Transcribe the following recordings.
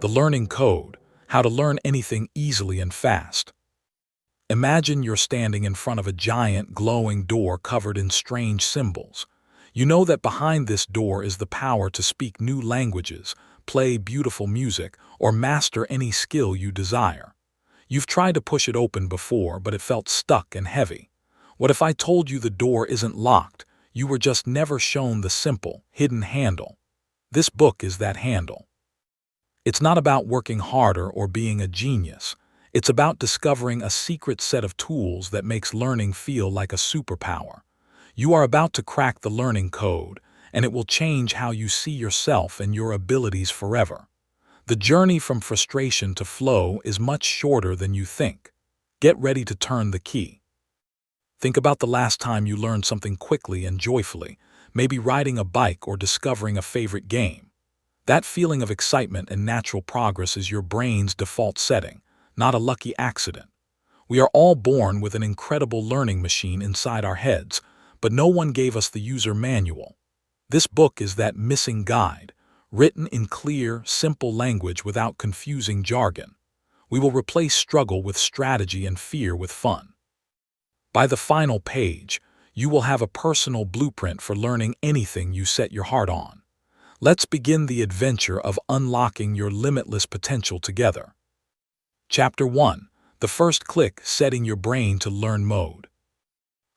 The learning code, how to learn anything easily and fast. Imagine you're standing in front of a giant, glowing door covered in strange symbols. You know that behind this door is the power to speak new languages, play beautiful music, or master any skill you desire. You've tried to push it open before, but it felt stuck and heavy. What if I told you the door isn't locked? You were just never shown the simple, hidden handle. This book is that handle. It's not about working harder or being a genius. It's about discovering a secret set of tools that makes learning feel like a superpower. You are about to crack the learning code, and it will change how you see yourself and your abilities forever. The journey from frustration to flow is much shorter than you think. Get ready to turn the key. Think about the last time you learned something quickly and joyfully, maybe riding a bike or discovering a favorite game. That feeling of excitement and natural progress is your brain's default setting, not a lucky accident. We are all born with an incredible learning machine inside our heads, but no one gave us the user manual. This book is that missing guide, written in clear, simple language without confusing jargon. We will replace struggle with strategy and fear with fun. By the final page, you will have a personal blueprint for learning anything you set your heart on. Let's begin the adventure of unlocking your limitless potential together. Chapter 1. The first click, setting your brain to learn mode.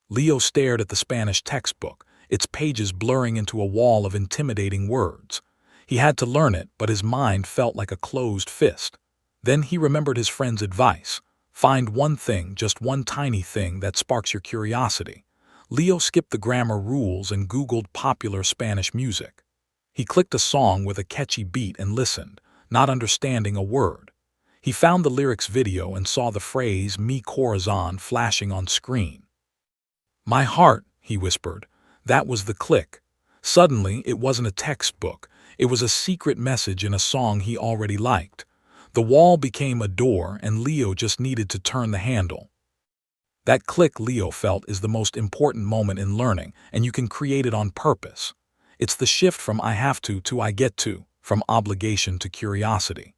Leo stared at the Spanish textbook, its pages blurring into a wall of intimidating words. He had to learn it, but his mind felt like a closed fist. Then he remembered his friend's advice. Find one thing, just one tiny thing that sparks your curiosity. Leo skipped the grammar rules and Googled popular Spanish music. He clicked a song with a catchy beat and listened, not understanding a word. He found the lyrics video and saw the phrase "mi corazón" flashing on screen. "My heart," he whispered. That was the click. Suddenly, it wasn't a textbook. It was a secret message in a song he already liked. The wall became a door, and Leo just needed to turn the handle. That click Leo felt is the most important moment in learning, and you can create it on purpose. It's the shift from "I have to "I get to," from obligation to curiosity.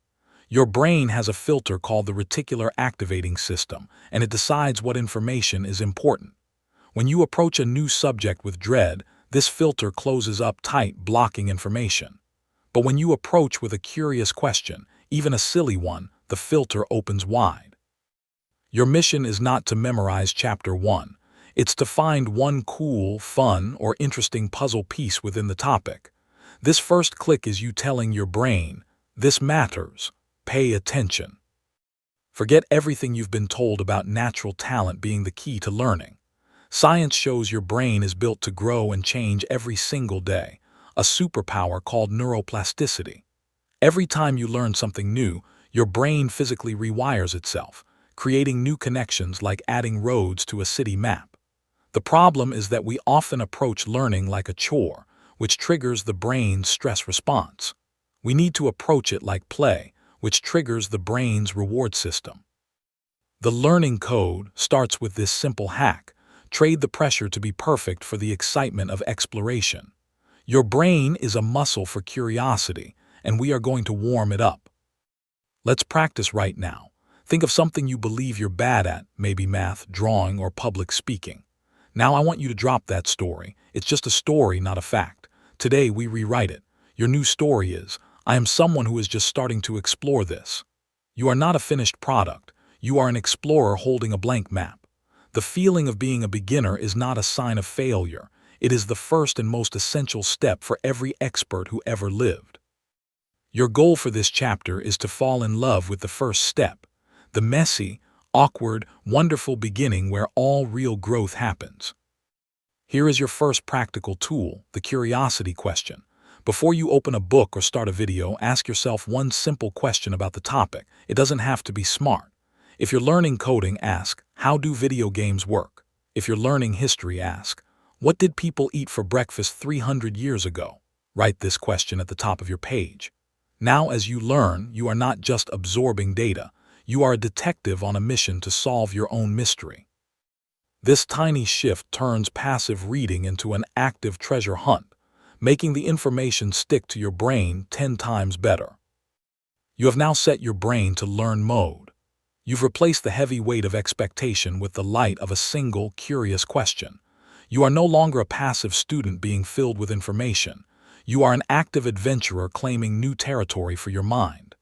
Your brain has a filter called the reticular activating system, and it decides what information is important. When you approach a new subject with dread, this filter closes up tight, blocking information. But when you approach with a curious question, even a silly one, the filter opens wide. Your mission is not to memorize Chapter 1. It's to find one cool, fun, or interesting puzzle piece within the topic. This first click is you telling your brain, "This matters. Pay attention." Forget everything you've been told about natural talent being the key to learning. Science shows your brain is built to grow and change every single day, a superpower called neuroplasticity. Every time you learn something new, your brain physically rewires itself, creating new connections like adding roads to a city map. The problem is that we often approach learning like a chore, which triggers the brain's stress response. We need to approach it like play, which triggers the brain's reward system. The learning code starts with this simple hack. Trade the pressure to be perfect for the excitement of exploration. Your brain is a muscle for curiosity, and we are going to warm it up. Let's practice right now. Think of something you believe you're bad at, maybe math, drawing, or public speaking. Now I want you to drop that story. It's just a story, not a fact. Today we rewrite it. Your new story is, "I am someone who is just starting to explore this." You are not a finished product. You are an explorer holding a blank map. The feeling of being a beginner is not a sign of failure. It is the first and most essential step for every expert who ever lived. Your goal for this chapter is to fall in love with the first step, the messy, awkward, wonderful beginning where all real growth happens. Here is your first practical tool, the curiosity question. Before you open a book or start a video, ask yourself one simple question about the topic. It doesn't have to be smart. If you're learning coding, ask, "How do video games work?" If you're learning history, ask, "What did people eat for breakfast 300 years ago?" Write this question at the top of your page. Now, as you learn, you are not just absorbing data. You are a detective on a mission to solve your own mystery. This tiny shift turns passive reading into an active treasure hunt, making the information stick to your brain 10 times better. You have now set your brain to learn mode. You've replaced the heavy weight of expectation with the light of a single, curious question. You are no longer a passive student being filled with information. You are an active adventurer claiming new territory for your mind.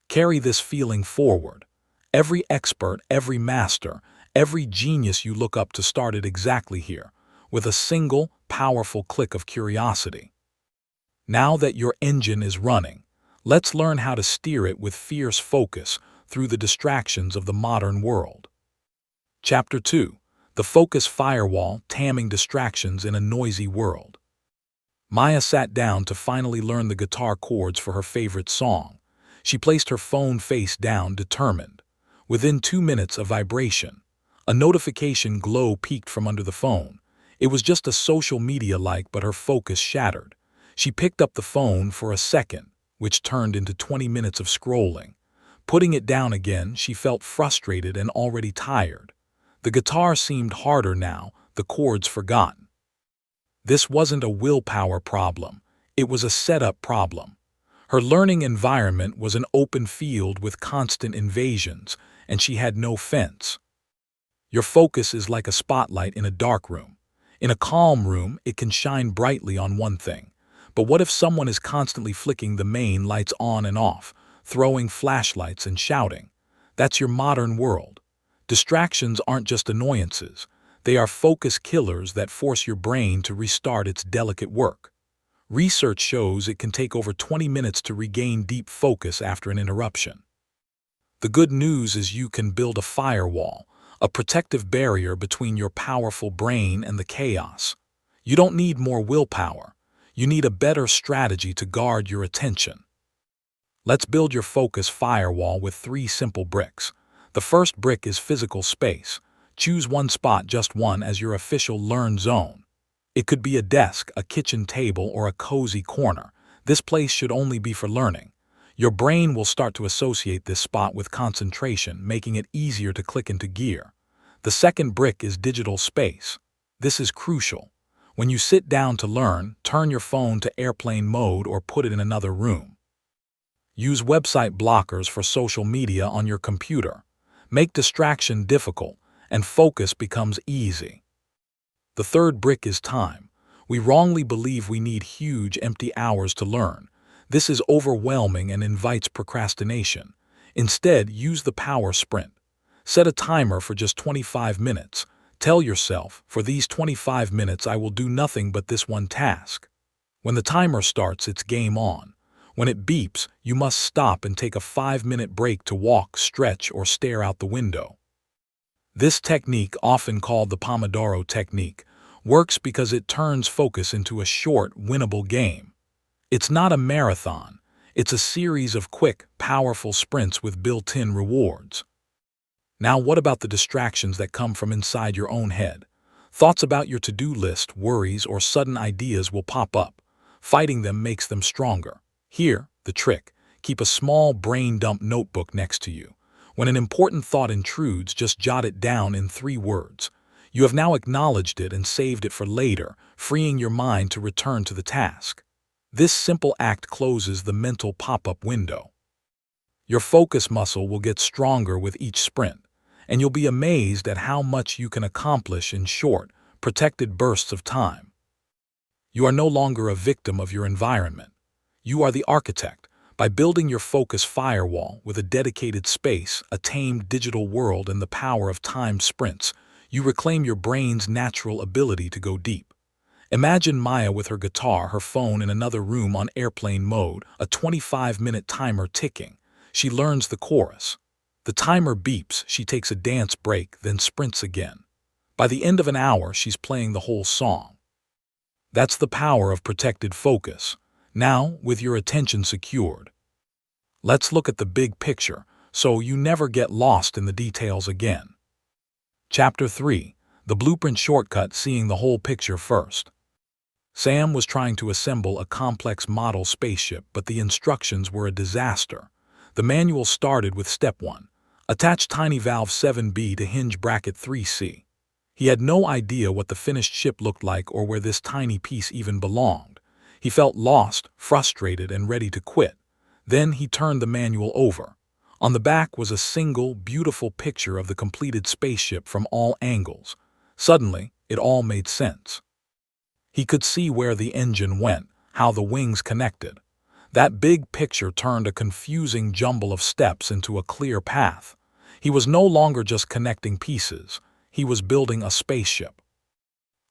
Carry this feeling forward. Every expert, every master, every genius you look up to started exactly here, with a single, powerful click of curiosity. Now that your engine is running, let's learn how to steer it with fierce focus through the distractions of the modern world. Chapter 2. The Focus Firewall, Tamming Distractions in a Noisy World. Maya sat down to finally learn the guitar chords for her favorite song. She placed her phone face down, determined. Within 2 minutes of vibration, a notification glow peeked from under the phone. It was just a social media like, but her focus shattered. She picked up the phone for a second, which turned into 20 minutes of scrolling. Putting it down again, she felt frustrated and already tired. The guitar seemed harder now, the chords forgotten. This wasn't a willpower problem. It was a setup problem. Her learning environment was an open field with constant invasions, and she had no fence. Your focus is like a spotlight in a dark room. In a calm room, it can shine brightly on one thing. But what if someone is constantly flicking the main lights on and off, throwing flashlights and shouting? That's your modern world. Distractions aren't just annoyances. They are focus killers that force your brain to restart its delicate work. Research shows it can take over 20 minutes to regain deep focus after an interruption. The good news is you can build a firewall, a protective barrier between your powerful brain and the chaos. You don't need more willpower. You need a better strategy to guard your attention. Let's build your focus firewall with 3 simple bricks. The first brick is physical space. Choose one spot, just one, as your official learn zone. It could be a desk, a kitchen table, or a cozy corner. This place should only be for learning. Your brain will start to associate this spot with concentration, making it easier to click into gear. The second brick is digital space. This is crucial. When you sit down to learn, turn your phone to airplane mode or put it in another room. Use website blockers for social media on your computer. Make distraction difficult, and focus becomes easy. The third brick is time. We wrongly believe we need huge, empty hours to learn. This is overwhelming and invites procrastination. Instead, use the power sprint. Set a timer for just 25 minutes. Tell yourself, for these 25 minutes I will do nothing but this one task. When the timer starts, it's game on. When it beeps, you must stop and take a 5-minute break to walk, stretch, or stare out the window. This technique, often called the Pomodoro technique, works because it turns focus into a short, winnable game. It's not a marathon. It's a series of quick, powerful sprints with built-in rewards. Now, what about the distractions that come from inside your own head? Thoughts about your to-do list, worries, or sudden ideas will pop up. Fighting them makes them stronger. Here, the trick: keep a small brain dump notebook next to you. When an important thought intrudes, just jot it down in 3 words. You have now acknowledged it and saved it for later, freeing your mind to return to the task. This simple act closes the mental pop-up window. Your focus muscle will get stronger with each sprint, and you'll be amazed at how much you can accomplish in short, protected bursts of time. You are no longer a victim of your environment. You are the architect. By building your focus firewall with a dedicated space, a tamed digital world, and the power of timed sprints, you reclaim your brain's natural ability to go deep. Imagine Maya with her guitar, her phone in another room on airplane mode, a 25-minute timer ticking. She learns the chorus. The timer beeps, she takes a dance break, then sprints again. By the end of an hour, she's playing the whole song. That's the power of protected focus. Now, with your attention secured, let's look at the big picture so you never get lost in the details again. Chapter 3. The Blueprint Shortcut, Seeing the Whole Picture First. Sam was trying to assemble a complex model spaceship, but the instructions were a disaster. The manual started with Step 1. Attach tiny valve 7B to hinge bracket 3C. He had no idea what the finished ship looked like or where this tiny piece even belonged. He felt lost, frustrated, and ready to quit. Then he turned the manual over. On the back was a single, beautiful picture of the completed spaceship from all angles. Suddenly, it all made sense. He could see where the engine went, how the wings connected. That big picture turned a confusing jumble of steps into a clear path. He was no longer just connecting pieces. He was building a spaceship.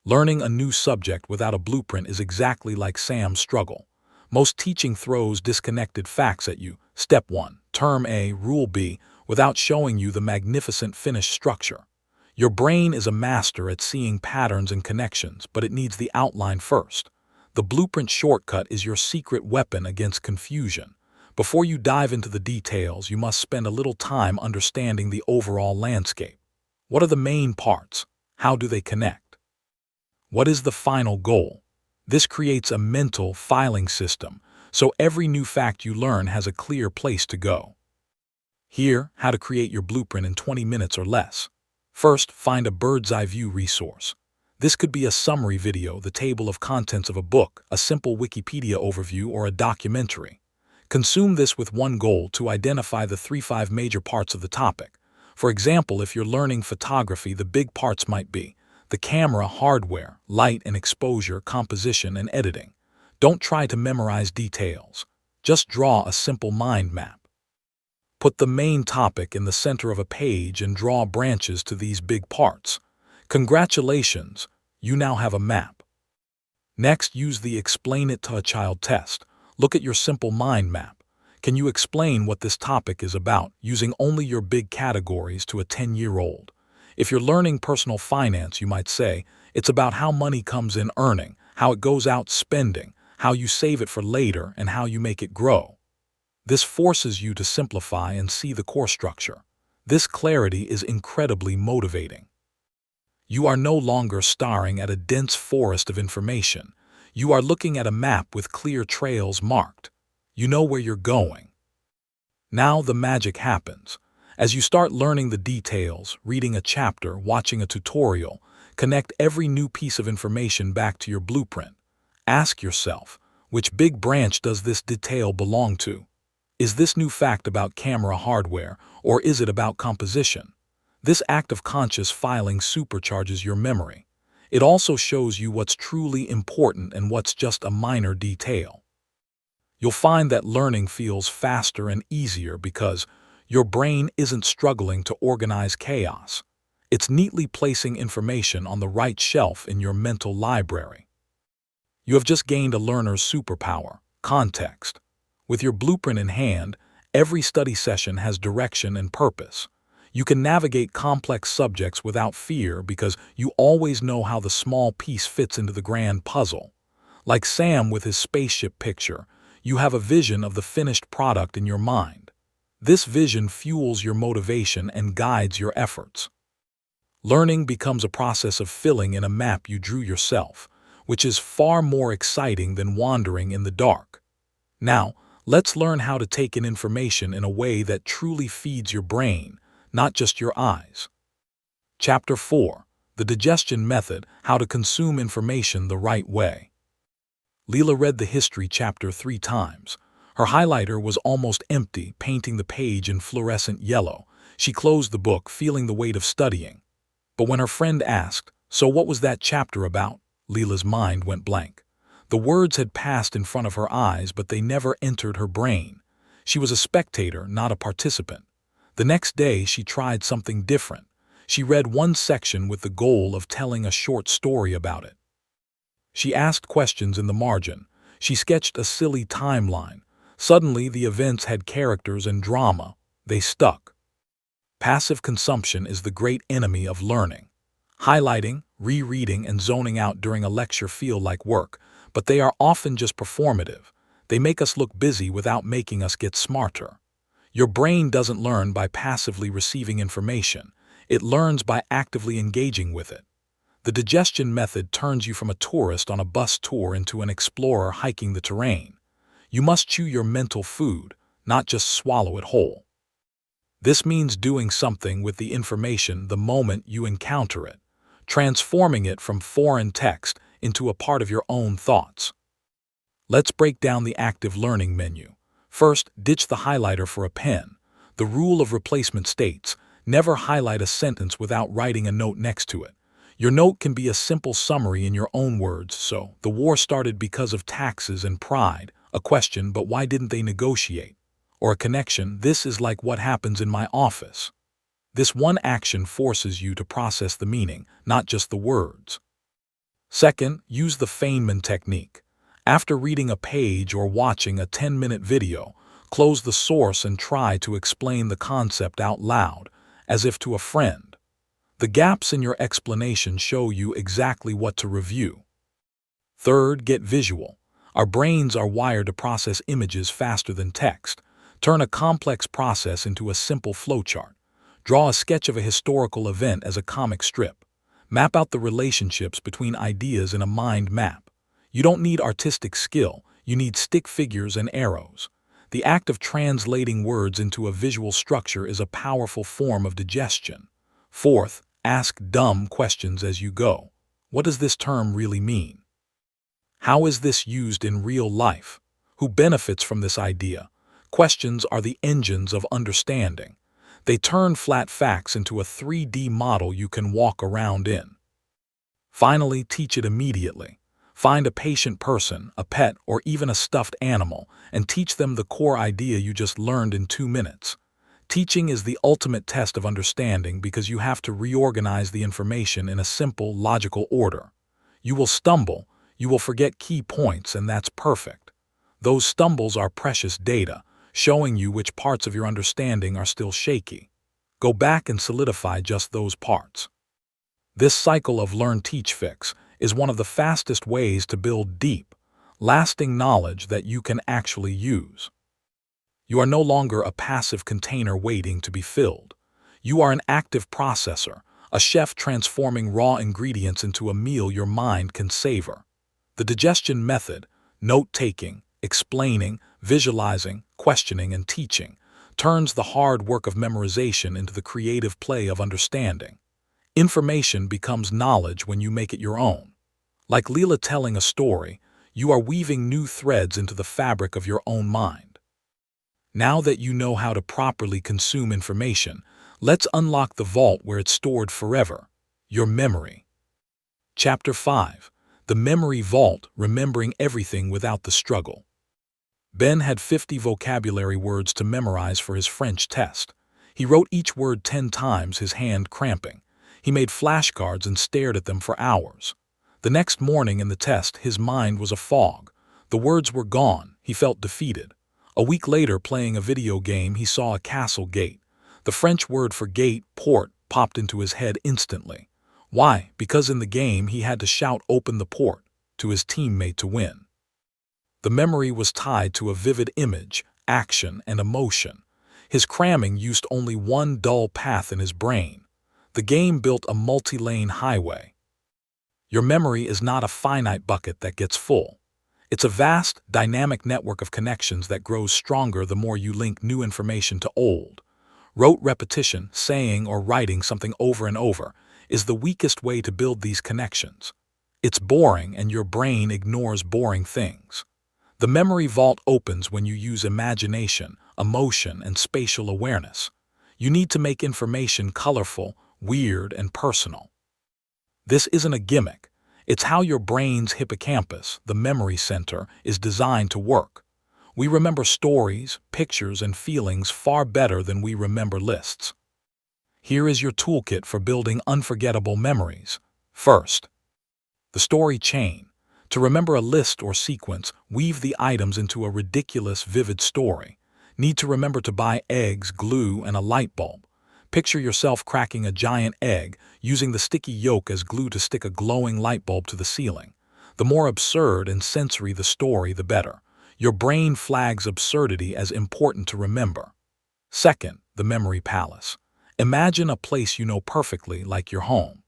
Learning a new subject without a blueprint is exactly like Sam's struggle. Most teaching throws disconnected facts at you. Step 1, Term A, Rule B, without showing you the magnificent finished structure. Your brain is a master at seeing patterns and connections, but it needs the outline first. The blueprint shortcut is your secret weapon against confusion. Before you dive into the details, you must spend a little time understanding the overall landscape. What are the main parts? How do they connect? What is the final goal? This creates a mental filing system, so every new fact you learn has a clear place to go. Here, how to create your blueprint in 20 minutes or less. First, find a bird's-eye view resource. This could be a summary video, the table of contents of a book, a simple Wikipedia overview, or a documentary. Consume this with one goal: to identify the 3-5 major parts of the topic. For example, if you're learning photography, the big parts might be the camera, hardware, light and exposure, composition, and editing. Don't try to memorize details. Just draw a simple mind map. Put the main topic in the center of a page and draw branches to these big parts. Congratulations, you now have a map. Next, use the Explain It to a Child test. Look at your simple mind map. Can you explain what this topic is about using only your big categories to a 10-year-old? If you're learning personal finance, you might say, it's about how money comes in earning, how it goes out spending, how you save it for later, and how you make it grow. This forces you to simplify and see the core structure. This clarity is incredibly motivating. You are no longer staring at a dense forest of information. You are looking at a map with clear trails marked. You know where you're going. Now the magic happens. As you start learning the details, reading a chapter, watching a tutorial, connect every new piece of information back to your blueprint. Ask yourself, which big branch does this detail belong to? Is this new fact about camera hardware, or is it about composition? This act of conscious filing supercharges your memory. It also shows you what's truly important and what's just a minor detail. You'll find that learning feels faster and easier because your brain isn't struggling to organize chaos. It's neatly placing information on the right shelf in your mental library. You have just gained a learner's superpower, context. With your blueprint in hand, every study session has direction and purpose. You can navigate complex subjects without fear because you always know how the small piece fits into the grand puzzle. Like Sam with his spaceship picture, you have a vision of the finished product in your mind. This vision fuels your motivation and guides your efforts. Learning becomes a process of filling in a map you drew yourself, which is far more exciting than wandering in the dark. Now, let's learn how to take in information in a way that truly feeds your brain, not just your eyes. Chapter 4, The Digestion Method, How to Consume Information the Right Way. Leela read the history chapter 3 times. Her highlighter was almost empty, painting the page in fluorescent yellow. She closed the book, feeling the weight of studying. But when her friend asked, "So what was that chapter about?" Leela's mind went blank. The words had passed in front of her eyes, but they never entered her brain. She was a spectator, not a participant. The next day, she tried something different. She read one section with the goal of telling a short story about it. She asked questions in the margin. She sketched a silly timeline. Suddenly, the events had characters and drama. They stuck. Passive consumption is the great enemy of learning. Highlighting, rereading, and zoning out during a lecture feel like work, but they are often just performative. They make us look busy without making us get smarter. Your brain doesn't learn by passively receiving information. It learns by actively engaging with it. The digestion method turns you from a tourist on a bus tour into an explorer hiking the terrain. You must chew your mental food, not just swallow it whole. This means doing something with the information the moment you encounter it, transforming it from foreign text into a part of your own thoughts. Let's break down the active learning menu. First, ditch the highlighter for a pen. The rule of replacement states, never highlight a sentence without writing a note next to it. Your note can be a simple summary in your own words, so, the war started because of taxes and pride. A question, but why didn't they negotiate? Or a connection, this is like what happens in my office. This one action forces you to process the meaning, not just the words. Second, use the Feynman technique. After reading a page or watching a 10-minute video, close the source and try to explain the concept out loud, as if to a friend. The gaps in your explanation show you exactly what to review. Third, get visual. Our brains are wired to process images faster than text. Turn a complex process into a simple flowchart. Draw a sketch of a historical event as a comic strip. Map out the relationships between ideas in a mind map. You don't need artistic skill, you need stick figures and arrows. The act of translating words into a visual structure is a powerful form of digestion. Fourth, ask dumb questions as you go. What does this term really mean? How is this used in real life? Who benefits from this idea? Questions are the engines of understanding. They turn flat facts into a 3D model you can walk around in. Finally, teach it immediately. Find a patient person, a pet, or even a stuffed animal, and teach them the core idea you just learned in 2 minutes. Teaching is the ultimate test of understanding because you have to reorganize the information in a simple, logical order. You will stumble, you will forget key points, and that's perfect. Those stumbles are precious data, showing you which parts of your understanding are still shaky. Go back and solidify just those parts. This cycle of learn, teach, fix is one of the fastest ways to build deep, lasting knowledge that you can actually use. You are no longer a passive container waiting to be filled. You are an active processor, a chef transforming raw ingredients into a meal your mind can savor. The digestion method, note-taking, explaining, visualizing, questioning, and teaching, turns the hard work of memorization into the creative play of understanding. Information becomes knowledge when you make it your own. Like Leela telling a story, you are weaving new threads into the fabric of your own mind. Now that you know how to properly consume information, let's unlock the vault where it's stored forever, your memory. Chapter 5. The Memory Vault, Remembering Everything Without the Struggle. Ben had 50 vocabulary words to memorize for his French test. He wrote each word 10 times, his hand cramping. He made flashcards and stared at them for hours. The next morning in the test, his mind was a fog. The words were gone. He felt defeated. A week later, playing a video game, he saw a castle gate. The French word for gate, port, popped into his head instantly. Why? Because in the game, he had to shout "open the port" to his teammate to win. The memory was tied to a vivid image, action, and emotion. His cramming used only one dull path in his brain. The game built a multi-lane highway. Your memory is not a finite bucket that gets full. It's a vast, dynamic network of connections that grows stronger the more you link new information to old. Rote repetition, saying or writing something over and over, is the weakest way to build these connections. It's boring, and your brain ignores boring things. The memory vault opens when you use imagination, emotion, and spatial awareness. You need to make information colorful, weird, and personal. This isn't a gimmick. It's how your brain's hippocampus, the memory center, is designed to work. We remember stories, pictures, and feelings far better than we remember lists. Here is your toolkit for building unforgettable memories. First, the story chain. To remember a list or sequence, weave the items into a ridiculous, vivid story. Need to remember to buy eggs, glue, and a light bulb. Picture yourself cracking a giant egg, using the sticky yolk as glue to stick a glowing light bulb to the ceiling. The more absurd and sensory the story, the better. Your brain flags absurdity as important to remember. Second, the memory palace. Imagine a place you know perfectly, like your home.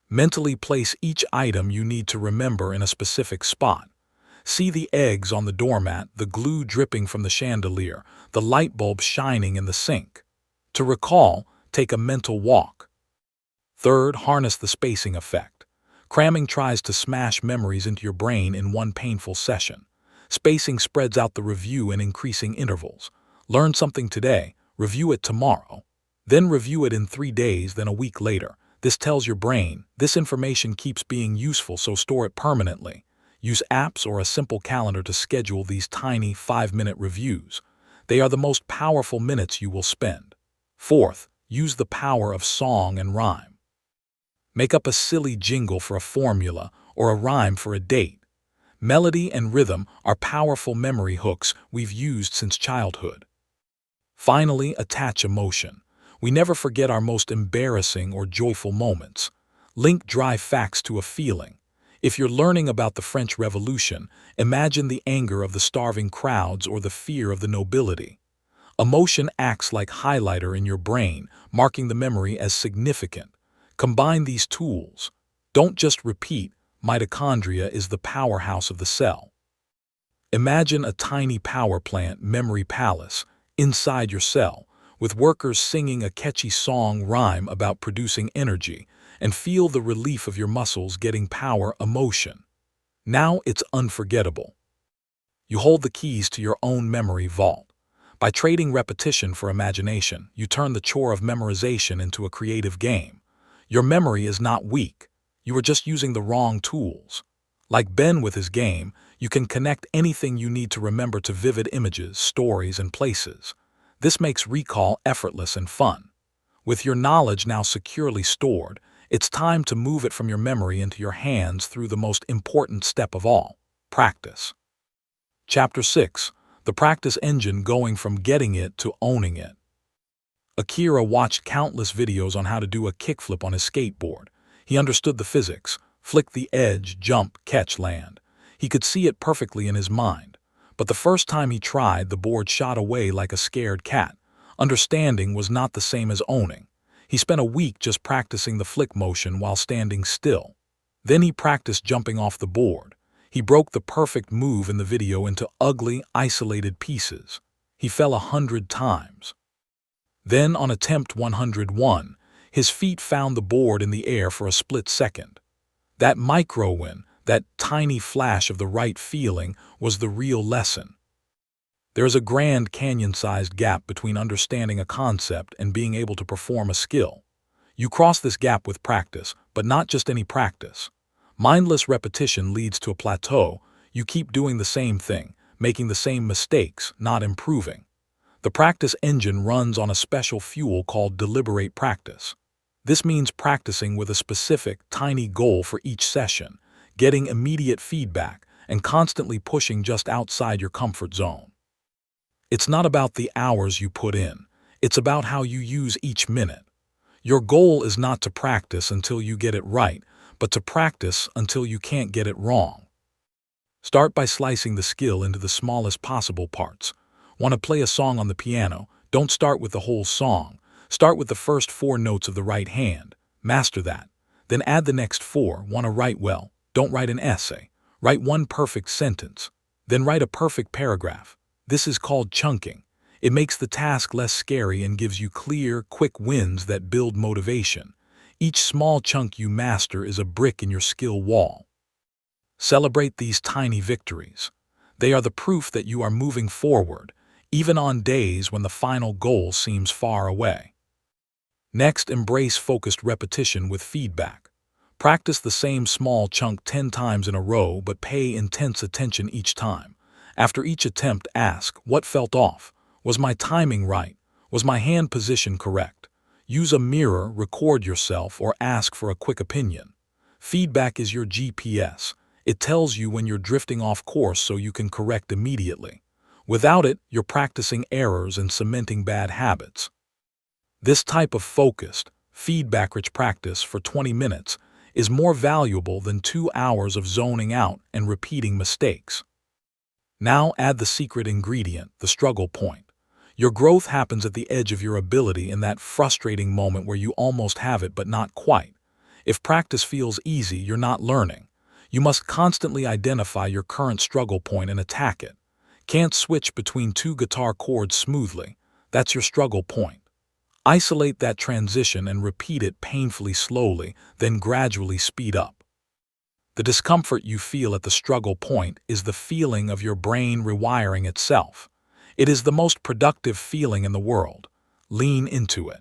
Mentally place each item you need to remember in a specific spot. See the eggs on the doormat, the glue dripping from the chandelier, the light bulb shining in the sink. To recall, take a mental walk. Third, harness the spacing effect. Cramming tries to smash memories into your brain in one painful session. Spacing spreads out the review in increasing intervals. Learn something today, review it tomorrow. Then review it in 3 days, then a week later. This tells your brain, this information keeps being useful, so store it permanently. Use apps or a simple calendar to schedule these tiny 5-minute reviews. They are the most powerful minutes you will spend. Fourth, use the power of song and rhyme. Make up a silly jingle for a formula or a rhyme for a date. Melody and rhythm are powerful memory hooks we've used since childhood. Finally, attach emotion. We never forget our most embarrassing or joyful moments. Link dry facts to a feeling. If you're learning about the French Revolution, imagine the anger of the starving crowds or the fear of the nobility. Emotion acts like highlighter in your brain, marking the memory as significant. Combine these tools. Don't just repeat, mitochondria is the powerhouse of the cell. Imagine a tiny power plant, memory palace, inside your cell, with workers singing a catchy song rhyme about producing energy, and feel the relief of your muscles getting power emotion. Now it's unforgettable. You hold the keys to your own memory vault. By trading repetition for imagination, you turn the chore of memorization into a creative game. Your memory is not weak. You are just using the wrong tools. Like Ben with his game, you can connect anything you need to remember to vivid images, stories, and places. This makes recall effortless and fun. With your knowledge now securely stored, it's time to move it from your memory into your hands through the most important step of all, practice. Chapter 6. The Practice Engine, going from getting it to owning it. Akira watched countless videos on how to do a kickflip on his skateboard. He understood the physics: flick the edge, jump, catch, land. He could see it perfectly in his mind. But the first time he tried, the board shot away like a scared cat. Understanding was not the same as owning. He spent a week just practicing the flick motion while standing still. Then he practiced jumping off the board. He broke the perfect move in the video into ugly, isolated pieces. He fell 100 times. Then, on attempt 101, his feet found the board in the air for a split second. That micro-win, that tiny flash of the right feeling, was the real lesson. There is a Grand Canyon-sized gap between understanding a concept and being able to perform a skill. You cross this gap with practice, but not just any practice. Mindless repetition leads to a plateau. You keep doing the same thing, making the same mistakes, not improving. The practice engine runs on a special fuel called deliberate practice. This means practicing with a specific, tiny goal for each session, getting immediate feedback, and constantly pushing just outside your comfort zone. It's not about the hours you put in. It's about how you use each minute. Your goal is not to practice until you get it right, but to practice until you can't get it wrong. Start by slicing the skill into the smallest possible parts. Want to play a song on the piano? Don't start with the whole song. Start with the first 4 notes of the right hand. Master that. Then add the next 4. Want to write well? Don't write an essay. Write one perfect sentence. Then write a perfect paragraph. This is called chunking. It makes the task less scary and gives you clear, quick wins that build motivation. Each small chunk you master is a brick in your skill wall. Celebrate these tiny victories. They are the proof that you are moving forward, even on days when the final goal seems far away. Next, embrace focused repetition with feedback. Practice the same small chunk 10 times in a row, but pay intense attention each time. After each attempt, ask, what felt off? Was my timing right? Was my hand position correct? Use a mirror, record yourself, or ask for a quick opinion. Feedback is your GPS. It tells you when you're drifting off course so you can correct immediately. Without it, you're practicing errors and cementing bad habits. This type of focused, feedback-rich practice for 20 minutes is more valuable than 2 hours of zoning out and repeating mistakes. Now add the secret ingredient, the struggle point. Your growth happens at the edge of your ability, in that frustrating moment where you almost have it but not quite. If practice feels easy, you're not learning. You must constantly identify your current struggle point and attack it. Can't switch between 2 guitar chords smoothly. That's your struggle point. Isolate that transition and repeat it painfully slowly, then gradually speed up. The discomfort you feel at the struggle point is the feeling of your brain rewiring itself. It is the most productive feeling in the world. Lean into it.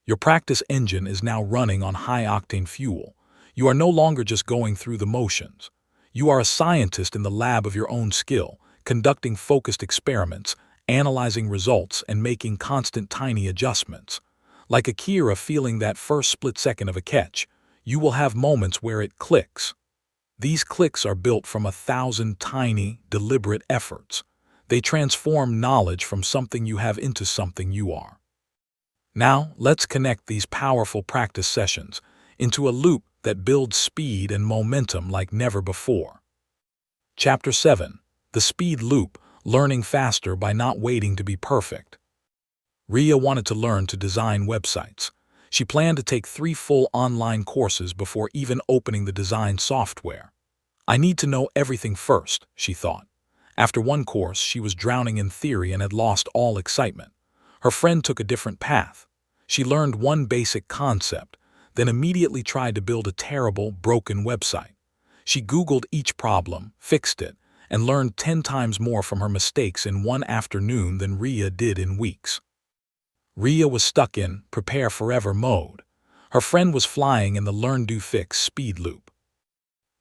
Your practice engine is now running on high-octane fuel. You are no longer just going through the motions. You are a scientist in the lab of your own skill, conducting focused experiments, analyzing results, and making constant tiny adjustments. Like Akira feeling that first split second of a catch, you will have moments where it clicks. These clicks are built from 1,000 tiny, deliberate efforts. They transform knowledge from something you have into something you are. Now, let's connect these powerful practice sessions into a loop that builds speed and momentum like never before. Chapter 7. The Speed Loop, Learning Faster by Not Waiting to be Perfect. Ria wanted to learn to design websites. She planned to take 3 full online courses before even opening the design software. I need to know everything first, she thought. After one course, she was drowning in theory and had lost all excitement. Her friend took a different path. She learned one basic concept, then immediately tried to build a terrible, broken website. She Googled each problem, fixed it, and learned 10 times more from her mistakes in one afternoon than Ria did in weeks. Ria was stuck in prepare forever mode. Her friend was flying in the learn-do-fix speed loop.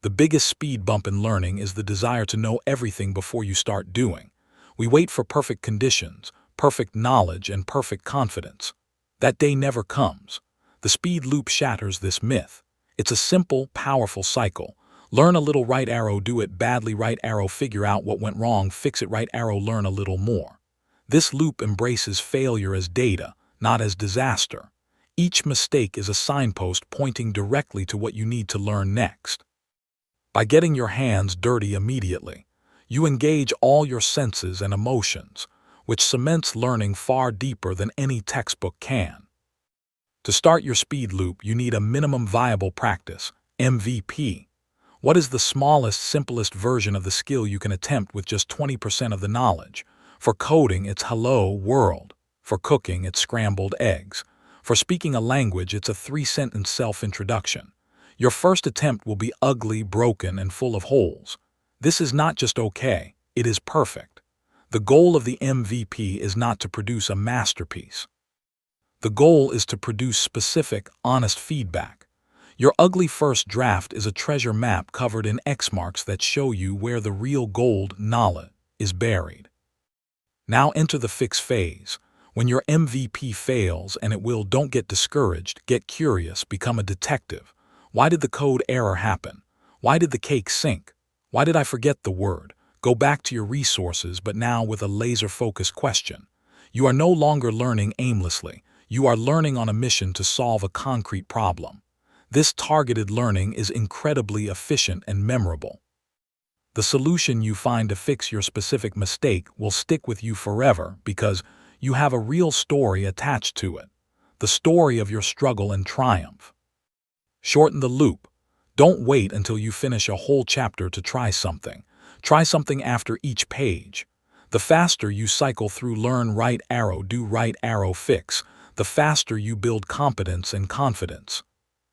The biggest speed bump in learning is the desire to know everything before you start doing. We wait for perfect conditions, perfect knowledge, and perfect confidence. That day never comes. The speed loop shatters this myth. It's a simple, powerful cycle. Learn a little, right arrow, do it badly, right arrow, figure out what went wrong, fix it, right arrow, learn a little more. This loop embraces failure as data, not as disaster. Each mistake is a signpost pointing directly to what you need to learn next. By getting your hands dirty immediately, you engage all your senses and emotions, which cements learning far deeper than any textbook can. To start your speed loop, you need a minimum viable practice, MVP. What is the smallest, simplest version of the skill you can attempt with just 20% of the knowledge? For coding, it's hello world. For cooking, it's scrambled eggs. For speaking a language, it's a 3-sentence self-introduction. Your first attempt will be ugly, broken, and full of holes. This is not just okay, it is perfect. The goal of the MVP is not to produce a masterpiece. The goal is to produce specific, honest feedback. Your ugly first draft is a treasure map covered in X marks that show you where the real gold, knowledge, is buried. Now enter the fix phase. When your MVP fails, and it will, don't get discouraged, get curious, become a detective. Why did the code error happen? Why did the cake sink? Why did I forget the word? Go back to your resources, but now with a laser-focused question. You are no longer learning aimlessly. You are learning on a mission to solve a concrete problem. This targeted learning is incredibly efficient and memorable. The solution you find to fix your specific mistake will stick with you forever because you have a real story attached to it. The story of your struggle and triumph. Shorten the loop. Don't wait until you finish a whole chapter to try something. Try something after each page. The faster you cycle through learn, right arrow, do, right arrow, fix, the faster you build competence and confidence.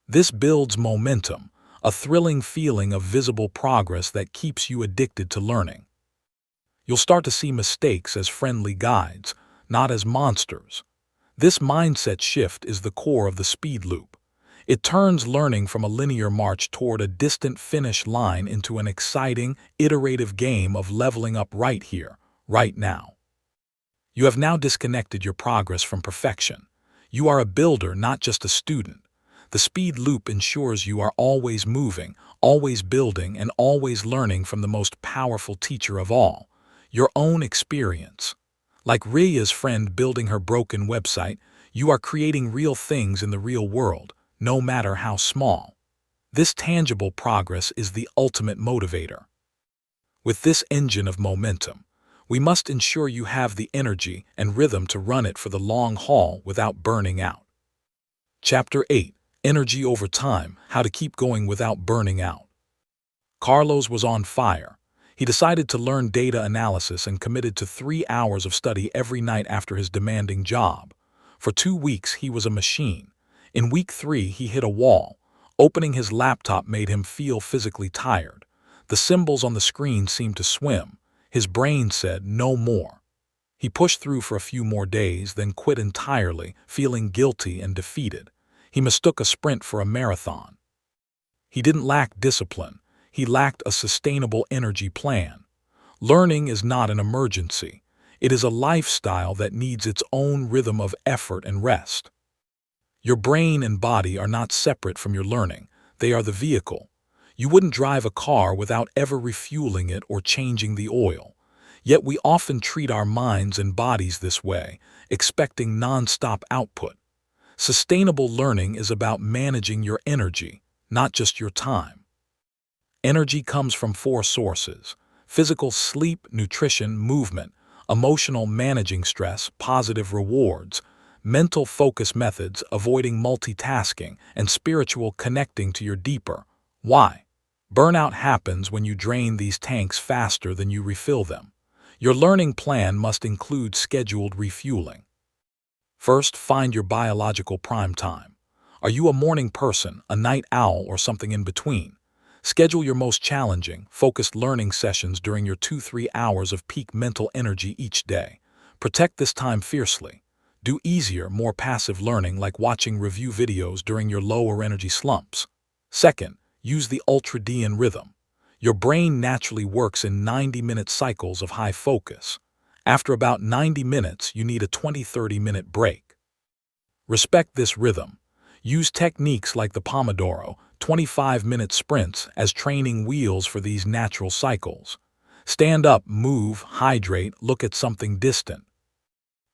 This builds momentum, a thrilling feeling of visible progress that keeps you addicted to learning. You'll start to see mistakes as friendly guides, not as monsters. This mindset shift is the core of the speed loop. It turns learning from a linear march toward a distant finish line into an exciting, iterative game of leveling up right here, right now. You have now disconnected your progress from perfection. You are a builder, not just a student. The speed loop ensures you are always moving, always building, and always learning from the most powerful teacher of all, your own experience. Like Ria's friend building her broken website, you are creating real things in the real world, no matter how small. This tangible progress is the ultimate motivator. With this engine of momentum, we must ensure you have the energy and rhythm to run it for the long haul without burning out. Chapter 8. Energy over time, how to keep going without burning out. Carlos was on fire. He decided to learn data analysis and committed to 3 hours of study every night after his demanding job. For 2 weeks, he was a machine. In week 3, he hit a wall. Opening his laptop made him feel physically tired. The symbols on the screen seemed to swim. His brain said, "No more." He pushed through for a few more days, then quit entirely, feeling guilty and defeated. He mistook a sprint for a marathon. He didn't lack discipline. He lacked a sustainable energy plan. Learning is not an emergency. It is a lifestyle that needs its own rhythm of effort and rest. Your brain and body are not separate from your learning. They are the vehicle. You wouldn't drive a car without ever refueling it or changing the oil. Yet we often treat our minds and bodies this way, expecting non-stop output. Sustainable learning is about managing your energy, not just your time. Energy comes from 4 sources: physical, sleep, nutrition, movement; emotional, managing stress, positive rewards; mental, focus methods, avoiding multitasking; and spiritual, connecting to your deeper why. Burnout happens when you drain these tanks faster than you refill them. Your learning plan must include scheduled refueling. First, find your biological prime time. Are you a morning person, a night owl, or something in between? Schedule your most challenging, focused learning sessions during your 2-3 hours of peak mental energy each day. Protect this time fiercely. Do easier, more passive learning like watching review videos during your lower energy slumps. Second, use the ultradian rhythm. Your brain naturally works in 90-minute cycles of high focus. After about 90 minutes, you need a 20-30-minute break. Respect this rhythm. Use techniques like the Pomodoro, 25-minute sprints, as training wheels for these natural cycles. Stand up, move, hydrate, look at something distant.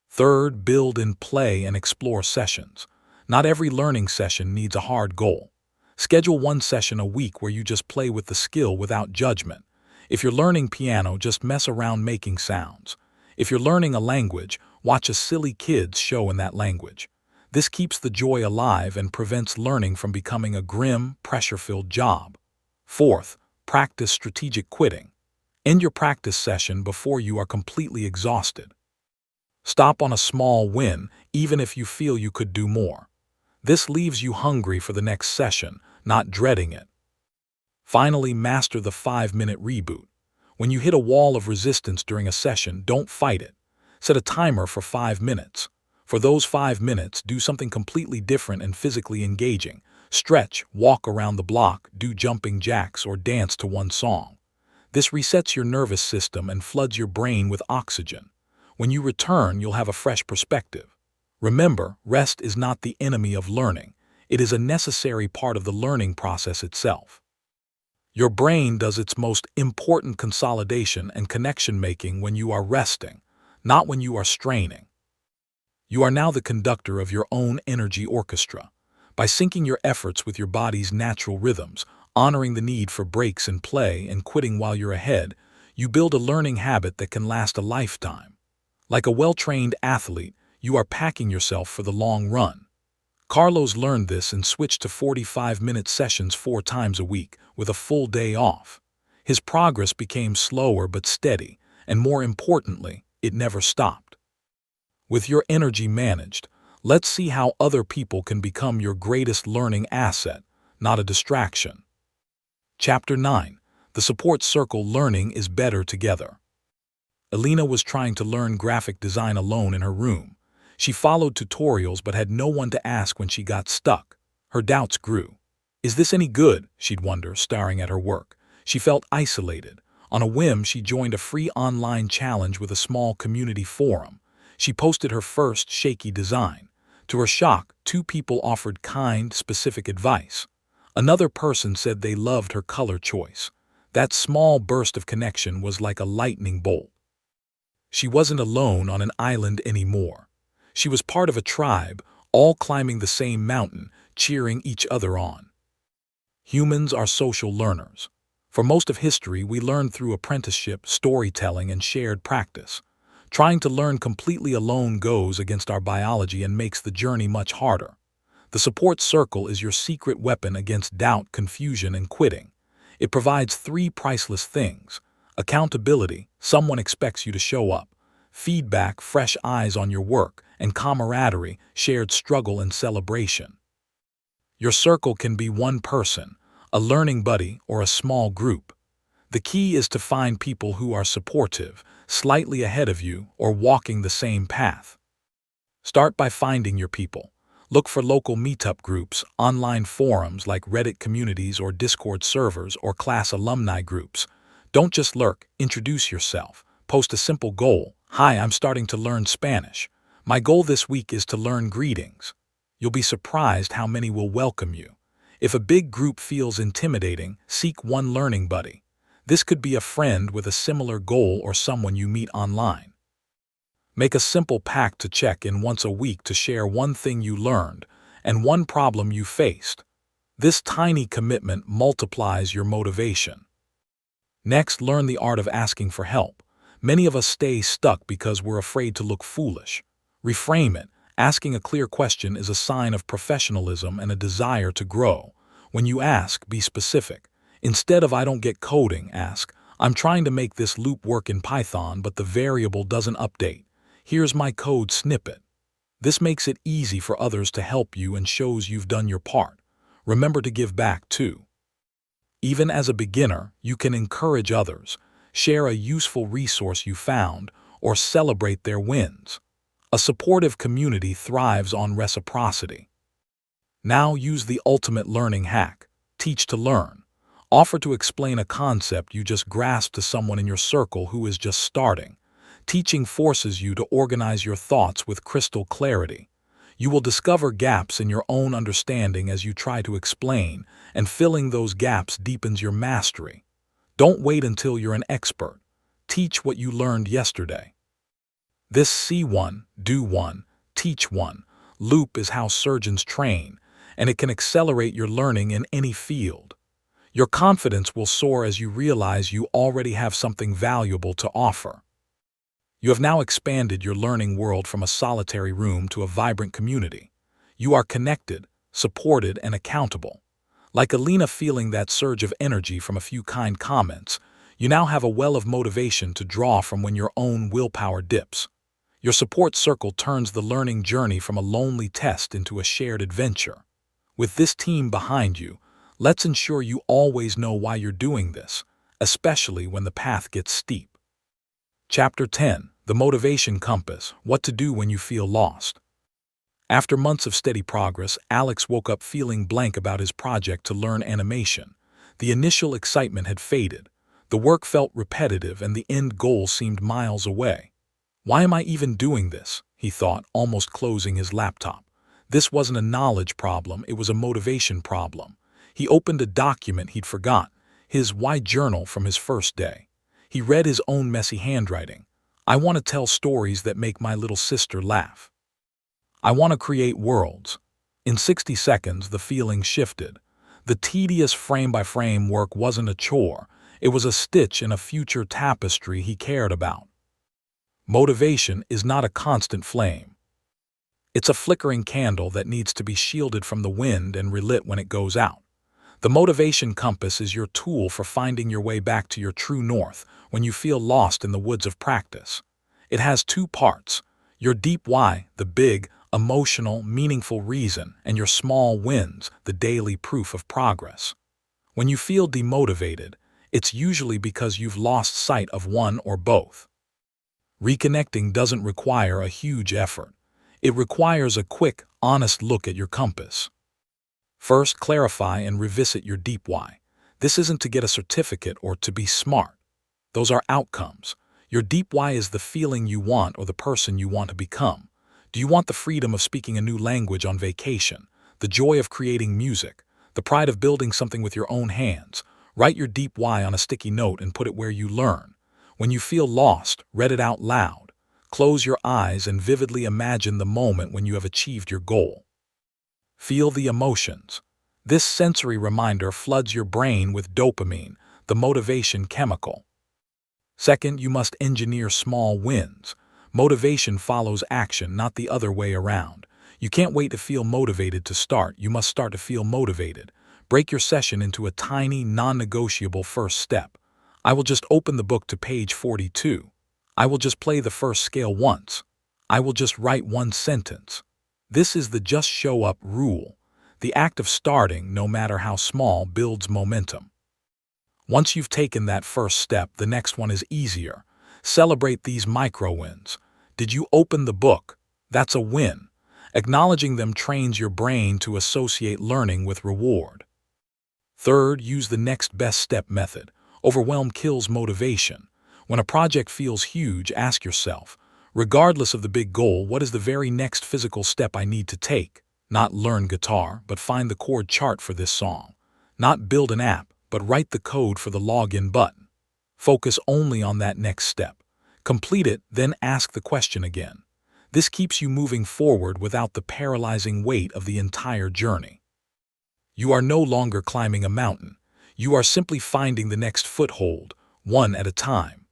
Third, build in play and explore sessions. Not every learning session needs a hard goal. Schedule one session a week where you just play with the skill without judgment. If you're learning piano, just mess around making sounds. If you're learning a language, watch a silly kids show in that language. This keeps the joy alive and prevents learning from becoming a grim, pressure-filled job. Fourth, practice strategic quitting. End your practice session before you are completely exhausted. Stop on a small win, even if you feel you could do more. This leaves you hungry for the next session, not dreading it. Finally, master the 5-minute reboot. When you hit a wall of resistance during a session, don't fight it. Set a timer for 5 minutes. For those 5 minutes, do something completely different and physically engaging. Stretch, walk around the block, do jumping jacks, or dance to one song. This resets your nervous system and floods your brain with oxygen. When you return, you'll have a fresh perspective. Remember, rest is not the enemy of learning. It is a necessary part of the learning process itself. Your brain does its most important consolidation and connection making when you are resting, not when you are straining. You are now the conductor of your own energy orchestra. By syncing your efforts with your body's natural rhythms, honoring the need for breaks and play, and quitting while you're ahead, you build a learning habit that can last a lifetime. Like a well-trained athlete, you are packing yourself for the long run. Carlos learned this and switched to 45-minute sessions 4 times a week, with a full day off. His progress became slower but steady, and more importantly, it never stopped. With your energy managed, let's see how other people can become your greatest learning asset, not a distraction. Chapter 9. The Support Circle. Learning is better together. Elena was trying to learn graphic design alone in her room. She followed tutorials but had no one to ask when she got stuck. Her doubts grew. Is this any good? She'd wonder, staring at her work. She felt isolated. On a whim, she joined a free online challenge with a small community forum. She posted her first shaky design. To her shock, 2 people offered kind, specific advice. Another person said they loved her color choice. That small burst of connection was like a lightning bolt. She wasn't alone on an island anymore. She was part of a tribe, all climbing the same mountain, cheering each other on. Humans are social learners. For most of history, we learned through apprenticeship, storytelling, and shared practice. Trying to learn completely alone goes against our biology and makes the journey much harder. The support circle is your secret weapon against doubt, confusion, and quitting. It provides 3 priceless things: accountability, someone expects you to show up; feedback, fresh eyes on your work; and camaraderie, shared struggle and celebration. Your circle can be one person, a learning buddy, or a small group. The key is to find people who are supportive, slightly ahead of you, or walking the same path. Start by finding your people. Look for local meetup groups, online forums like Reddit communities or Discord servers, or class alumni groups. Don't just lurk, introduce yourself. Post a simple goal. Hi, I'm starting to learn Spanish. My goal this week is to learn greetings. You'll be surprised how many will welcome you. If a big group feels intimidating, seek one learning buddy. This could be a friend with a similar goal or someone you meet online. Make a simple pact to check in once a week to share one thing you learned and one problem you faced. This tiny commitment multiplies your motivation. Next, learn the art of asking for help. Many of us stay stuck because we're afraid to look foolish. Reframe it. Asking a clear question is a sign of professionalism and a desire to grow. When you ask, be specific. Instead of "I don't get coding," ask, "I'm trying to make this loop work in Python, but the variable doesn't update. Here's my code snippet." This makes it easy for others to help you and shows you've done your part. Remember to give back too. Even as a beginner, you can encourage others, share a useful resource you found, or celebrate their wins. A supportive community thrives on reciprocity. Now use the ultimate learning hack. Teach to learn. Offer to explain a concept you just grasped to someone in your circle who is just starting. Teaching forces you to organize your thoughts with crystal clarity. You will discover gaps in your own understanding as you try to explain, and filling those gaps deepens your mastery. Don't wait until you're an expert. Teach what you learned yesterday. This see one, do one, teach one loop is how surgeons train, and it can accelerate your learning in any field. Your confidence will soar as you realize you already have something valuable to offer. You have now expanded your learning world from a solitary room to a vibrant community. You are connected, supported, and accountable. Like Alina feeling that surge of energy from a few kind comments, you now have a well of motivation to draw from when your own willpower dips. Your support circle turns the learning journey from a lonely test into a shared adventure. With this team behind you, let's ensure you always know why you're doing this, especially when the path gets steep. Chapter 10. The Motivation Compass. What to do when you feel lost. After months of steady progress, Alex woke up feeling blank about his project to learn animation. The initial excitement had faded. The work felt repetitive and the end goal seemed miles away. Why am I even doing this? He thought, almost closing his laptop. This wasn't a knowledge problem, it was a motivation problem. He opened a document he'd forgot, his Why journal from his first day. He read his own messy handwriting. I want to tell stories that make my little sister laugh. I want to create worlds. In 60 seconds, the feeling shifted. The tedious frame-by-frame work wasn't a chore. It was a stitch in a future tapestry he cared about. Motivation is not a constant flame. It's a flickering candle that needs to be shielded from the wind and relit when it goes out. The motivation compass is your tool for finding your way back to your true north when you feel lost in the woods of practice. It has two parts: your deep why, the big, emotional, meaningful reason, and your small wins, the daily proof of progress. When you feel demotivated, it's usually because you've lost sight of one or both. Reconnecting doesn't require a huge effort. It requires a quick, honest look at your compass. First, clarify and revisit your deep why. This isn't to get a certificate or to be smart. Those are outcomes. Your deep why is the feeling you want or the person you want to become. Do you want the freedom of speaking a new language on vacation, the joy of creating music, the pride of building something with your own hands? Write your deep why on a sticky note and put it where you learn. When you feel lost, read it out loud. Close your eyes and vividly imagine the moment when you have achieved your goal. Feel the emotions. This sensory reminder floods your brain with dopamine, the motivation chemical. Second, you must engineer small wins. Motivation follows action, not the other way around. You can't wait to feel motivated to start. You must start to feel motivated. Break your session into a tiny, non-negotiable first step. I will just open the book to page 42. I will just play the first scale once. I will just write one sentence. This is the just show up rule. The act of starting, no matter how small, builds momentum. Once you've taken that first step, the next one is easier. Celebrate these micro wins. Did you open the book? That's a win. Acknowledging them trains your brain to associate learning with reward. Third, use the next best step method. Overwhelm kills motivation. When a project feels huge, ask yourself, regardless of the big goal, what is the very next physical step I need to take? Not learn guitar, but find the chord chart for this song. Not build an app, but write the code for the login button. Focus only on that next step. Complete it, then ask the question again. This keeps you moving forward without the paralyzing weight of the entire journey. You are no longer climbing a mountain. You are simply finding the next foothold, one at a time.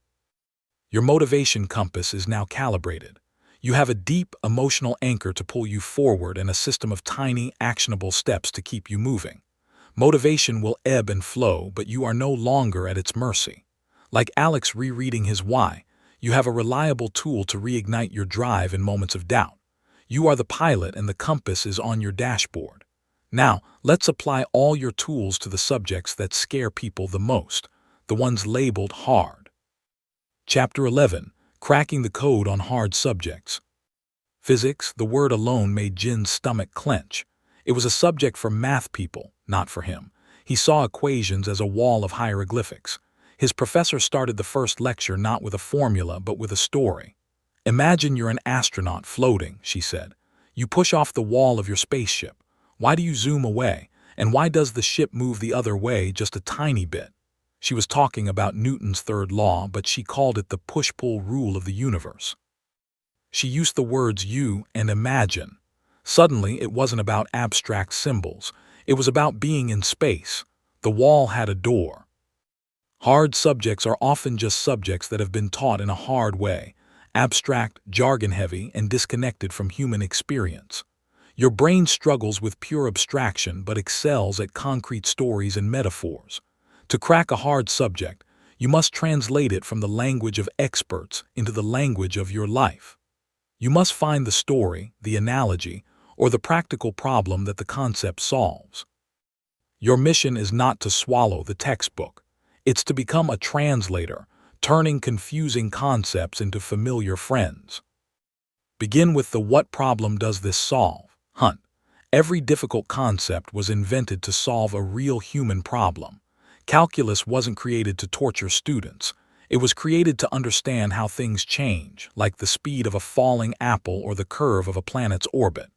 Your motivation compass is now calibrated. You have a deep emotional anchor to pull you forward and a system of tiny, actionable steps to keep you moving. Motivation will ebb and flow, but you are no longer at its mercy. Like Alex rereading his why, you have a reliable tool to reignite your drive in moments of doubt. You are the pilot and the compass is on your dashboard. Now, let's apply all your tools to the subjects that scare people the most, the ones labeled hard. Chapter 11. Cracking the Code on Hard Subjects. Physics, the word alone made Jin's stomach clench. It was a subject for math people, not for him. He saw equations as a wall of hieroglyphics. His professor started the first lecture not with a formula but with a story. Imagine you're an astronaut floating, she said. You push off the wall of your spaceship. Why do you zoom away? And why does the ship move the other way just a tiny bit? She was talking about Newton's third law, but she called it the push-pull rule of the universe. She used the words you and imagine. Suddenly, it wasn't about abstract symbols. It was about being in space. The wall had a door. Hard subjects are often just subjects that have been taught in a hard way, abstract, jargon-heavy, and disconnected from human experience. Your brain struggles with pure abstraction but excels at concrete stories and metaphors. To crack a hard subject, you must translate it from the language of experts into the language of your life. You must find the story, the analogy, or the practical problem that the concept solves. Your mission is not to swallow the textbook. It's to become a translator, turning confusing concepts into familiar friends. Begin with the what problem does this solve? Hunt. Every difficult concept was invented to solve a real human problem. Calculus wasn't created to torture students. It was created to understand how things change, like the speed of a falling apple or the curve of a planet's orbit.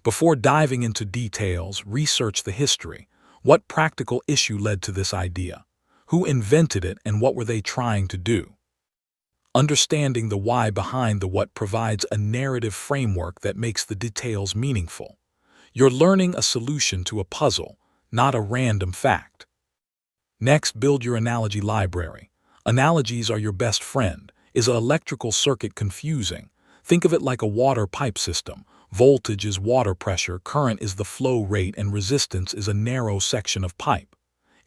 Before diving into details, research the history. What practical issue led to this idea? Who invented it and what were they trying to do? Understanding the why behind the what provides a narrative framework that makes the details meaningful. You're learning a solution to a puzzle, not a random fact. Next, build your analogy library. Analogies are your best friend. Is an electrical circuit confusing? Think of it like a water pipe system. Voltage is water pressure, current is the flow rate, and resistance is a narrow section of pipe.